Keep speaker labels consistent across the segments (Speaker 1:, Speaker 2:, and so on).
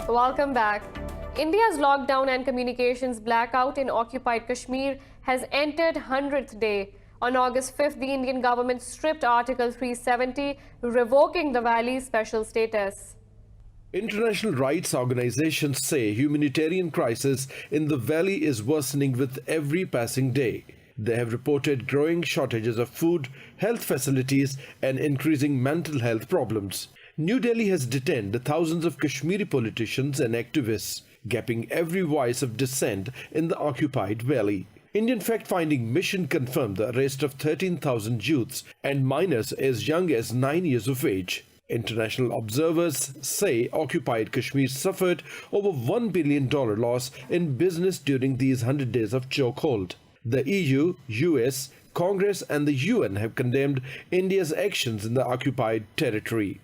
Speaker 1: Welcome back. India's lockdown and communications blackout in occupied Kashmir has entered 100th day. On August 5th, the Indian government stripped Article 370, revoking the valley's special status.
Speaker 2: International rights organizations say humanitarian crisis in the valley is worsening with every passing day. They have reported growing shortages of food, health facilities, and increasing mental health problems. New Delhi has detained thousands of Kashmiri politicians and activists, gapping every voice of dissent in the occupied valley. Indian fact-finding mission confirmed the arrest of 13,000 youths and minors as young as 9 years of age. International observers say occupied Kashmir suffered over $1 billion loss in business during these 100 days of chokehold. The EU, US, Congress and the UN have condemned India's actions in the occupied territory.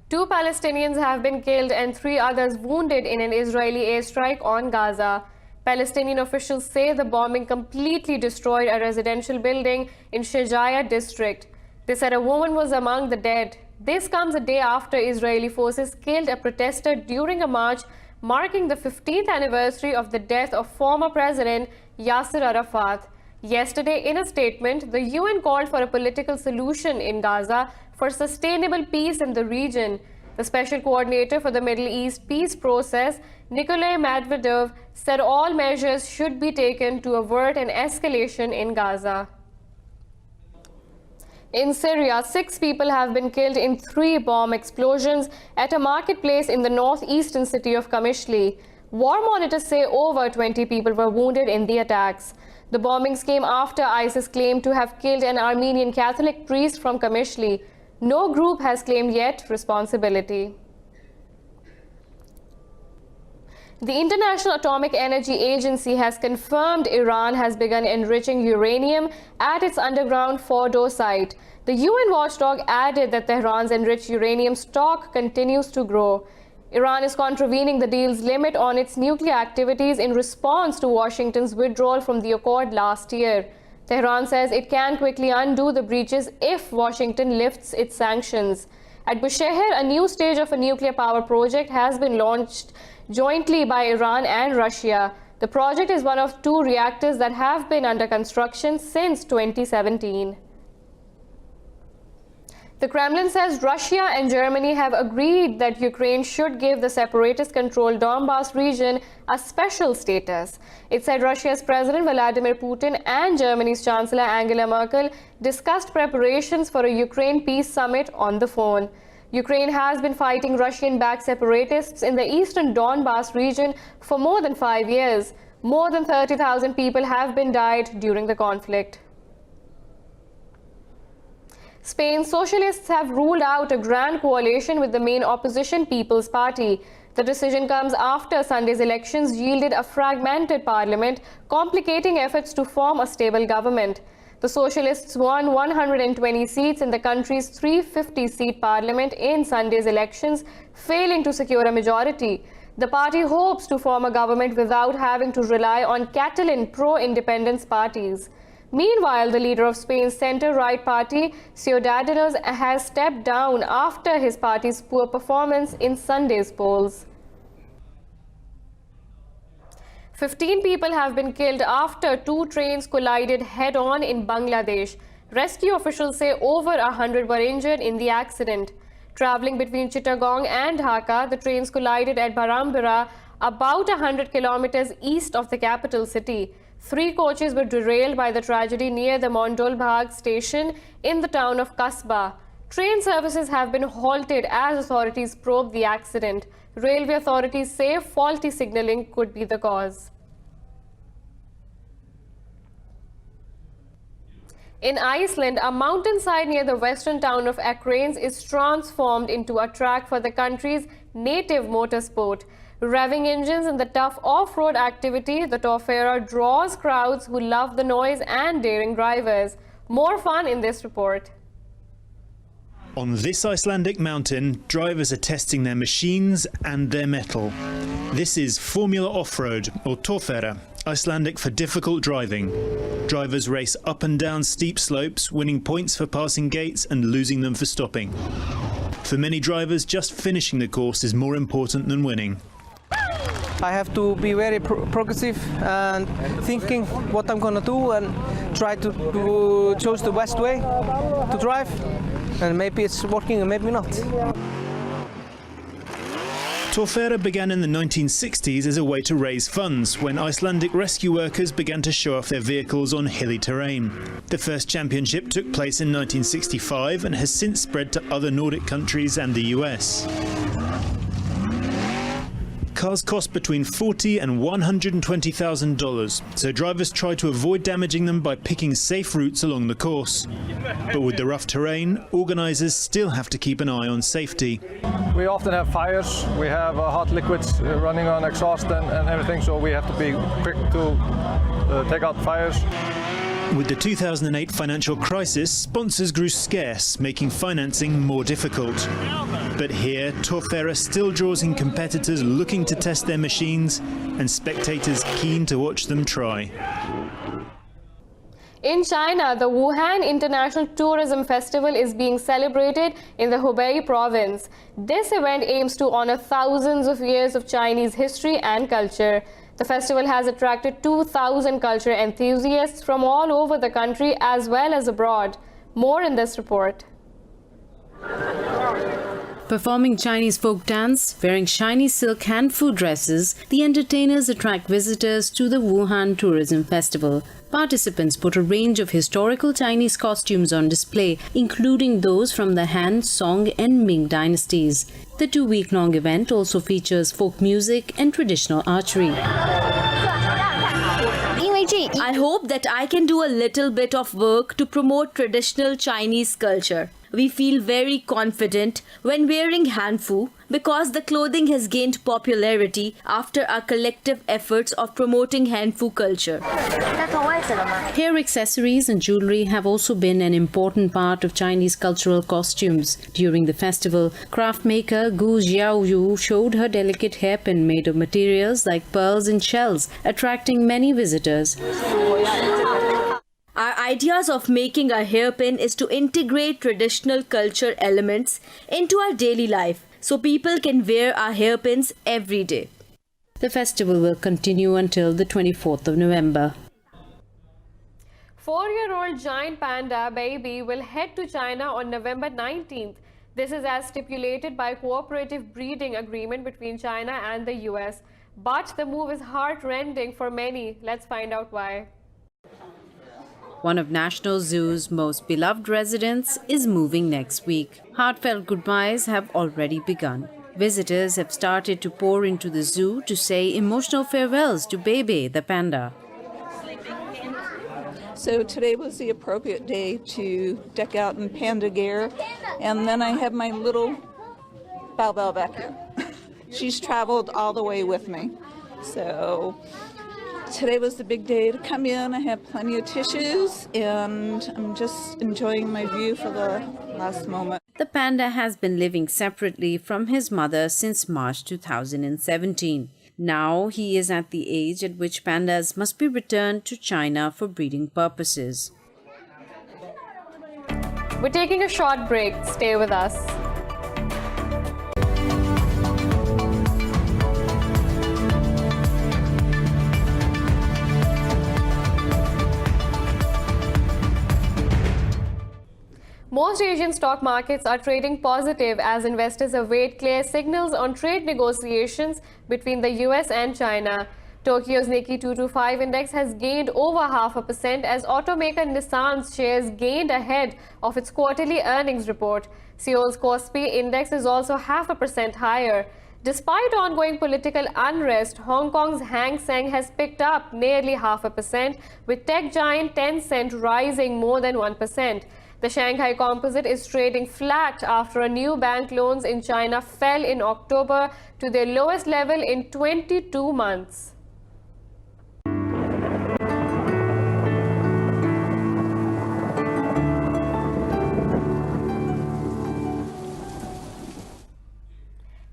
Speaker 1: 2 Palestinians have been killed and 3 others wounded in an Israeli airstrike on Gaza. Palestinian officials say the bombing completely destroyed a residential building in Shejaiya district. They said a woman was among the dead. This comes a day after Israeli forces killed a protester during a march marking the 15th anniversary of the death of former President Yasser Arafat. Yesterday, in a statement, the UN called for a political solution in Gaza for sustainable peace in the region. The Special Coordinator for the Middle East peace process, Nikolai Medvedev, said all measures should be taken to avert an escalation in Gaza. In Syria, 6 people have been killed in 3 bomb explosions at a marketplace in the northeastern city of Qamishli. War monitors say over 20 people were wounded in the attacks. The bombings came after ISIS claimed to have killed an Armenian Catholic priest from Qamishli. No group has claimed yet responsibility. The International Atomic Energy Agency has confirmed Iran has begun enriching uranium at its underground Fordow site. The UN watchdog added that Tehran's enriched uranium stock continues to grow. Iran is contravening the deal's limit on its nuclear activities in response to Washington's withdrawal from the accord last year. Tehran says it can quickly undo the breaches if Washington lifts its sanctions. At Bushehr, a new stage of a nuclear power project has been launched jointly by Iran and Russia. The project is one of 2 reactors that have been under construction since 2017. The Kremlin says Russia and Germany have agreed that Ukraine should give the separatist-controlled Donbas region a special status. It said Russia's President Vladimir Putin and Germany's Chancellor Angela Merkel discussed preparations for a Ukraine peace summit on the phone. Ukraine has been fighting Russian-backed separatists in the eastern Donbas region for more than 5 years. More than 30,000 people have been died during the conflict. Spain's socialists have ruled out a grand coalition with the main opposition People's Party. The decision comes after Sunday's elections yielded a fragmented parliament, complicating efforts to form a stable government. The socialists won 120 seats in the country's 350-seat parliament in Sunday's elections, failing to secure a majority. The party hopes to form a government without having to rely on Catalan pro-independence parties. Meanwhile, the leader of Spain's center-right party, Ciudadanos, has stepped down after his party's poor performance in Sunday's polls. 15 people have been killed after 2 trains collided head-on in Bangladesh. Rescue officials say over 100 were injured in the accident. Traveling between Chittagong and Dhaka, the trains collided at Barambira, about 100 kilometers east of the capital city. 3 coaches were derailed by the tragedy near the Mondolbagh station in the town of Kasbah. Train services have been halted as authorities probe the accident. Railway authorities say faulty signaling could be the cause. In Iceland, a mountainside near the western town of Akranes is transformed into a track for the country's native motorsport. Revving engines and the tough off-road activity, the Torfæra draws crowds who love the noise and daring drivers. More fun in this report.
Speaker 3: On this Icelandic mountain, drivers are testing their machines and their mettle. This is Formula Off-Road, or Torfæra, Icelandic for difficult driving. Drivers race up and down steep slopes, winning points for passing gates and losing them for stopping. For many drivers, just finishing the course is more important than winning.
Speaker 4: I have to be very progressive and thinking what I'm going to do and try to choose the best way to drive. And maybe it's working and maybe not.
Speaker 3: Torfæra began in the 1960s as a way to raise funds when Icelandic rescue workers began to show off their vehicles on hilly terrain. The first championship took place in 1965 and has since spread to other Nordic countries and the US. Cars cost between $40,000 and $120,000, so drivers try to avoid damaging them by picking safe routes along the course. But with the rough terrain, organisers still have to keep an eye on safety.
Speaker 5: We often have fires, we have hot liquids running on exhaust and everything, so we have to be quick to take out fires.
Speaker 3: With the 2008 financial crisis, sponsors grew scarce, making financing more difficult. But here, Torfæra still draws in competitors looking to test their machines and spectators keen to watch them try.
Speaker 1: In China, the Wuhan International Tourism Festival is being celebrated in the Hubei province. This event aims to honor thousands of years of Chinese history and culture. The festival has attracted 2,000 culture enthusiasts from all over the country as well as abroad. More in this report.
Speaker 6: Performing Chinese folk dance, wearing shiny silk hand-food dresses, the entertainers attract visitors to the Wuhan Tourism Festival. Participants put a range of historical Chinese costumes on display, including those from the Han, Song and Ming dynasties. The 2-week-long event also features folk music and traditional archery.
Speaker 7: I hope that I can do a little bit of work to promote traditional Chinese culture. We feel very confident when wearing hanfu because the clothing has gained popularity after our collective efforts of promoting hanfu culture.
Speaker 6: Hair accessories and jewelry have also been an important part of Chinese cultural costumes. During the festival, craft maker Gu Xiaoyu showed her delicate hairpin made of materials like pearls and shells, attracting many visitors.
Speaker 7: Our ideas of making a hairpin is to integrate traditional culture elements into our daily life so people can wear our hairpins every day.
Speaker 6: The festival will continue until the 24th of November.
Speaker 1: 4-year-old giant panda baby will head to China on November 19th. This is as stipulated by a cooperative breeding agreement between China and the US. But the move is heart-rending for many. Let's find out why.
Speaker 6: One of National Zoo's most beloved residents is moving next week. Heartfelt goodbyes have already begun. Visitors have started to pour into the zoo to say emotional farewells to Bebe, the panda.
Speaker 8: So today was the appropriate day to deck out in panda gear. And then I have my little Bao Bao back here. She's traveled all the way with me. So today was the big day to come in. I have plenty of tissues and I'm just enjoying my view for the last moment.
Speaker 6: The panda has been living separately from his mother since March 2017. Now he is at the age at which pandas must be returned to China for breeding purposes.
Speaker 1: We're taking a short break. Stay with us. Most Asian stock markets are trading positive as investors await clear signals on trade negotiations between the US and China. Tokyo's Nikkei 225 index has gained over 0.5% as automaker Nissan's shares gained ahead of its quarterly earnings report. Seoul's Kospi index is also 0.5% higher. Despite ongoing political unrest, Hong Kong's Hang Seng has picked up nearly 0.5%, with tech giant Tencent rising more than 1%. The Shanghai Composite is trading flat after a new bank loans in China fell in October to their lowest level in 22 months.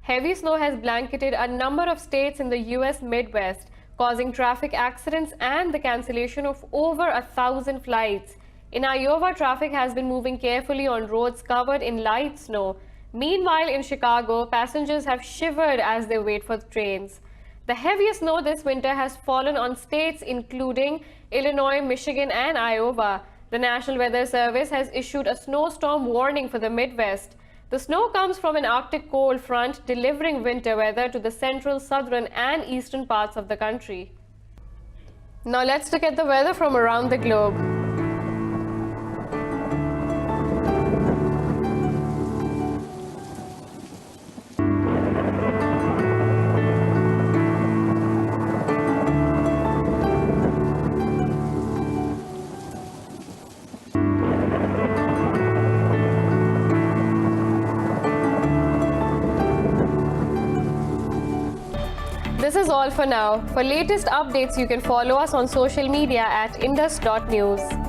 Speaker 1: Heavy snow has blanketed a number of states in the US Midwest, causing traffic accidents and the cancellation of over 1,000 flights. In Iowa, traffic has been moving carefully on roads covered in light snow. Meanwhile, in Chicago, passengers have shivered as they wait for the trains. The heaviest snow this winter has fallen on states including Illinois, Michigan, and Iowa. The National Weather Service has issued a snowstorm warning for the Midwest. The snow comes from an Arctic cold front delivering winter weather to the central, southern, and eastern parts of the country. Now let's look at the weather from around the globe. This is all for now. For latest updates, you can follow us on social media at indus.news.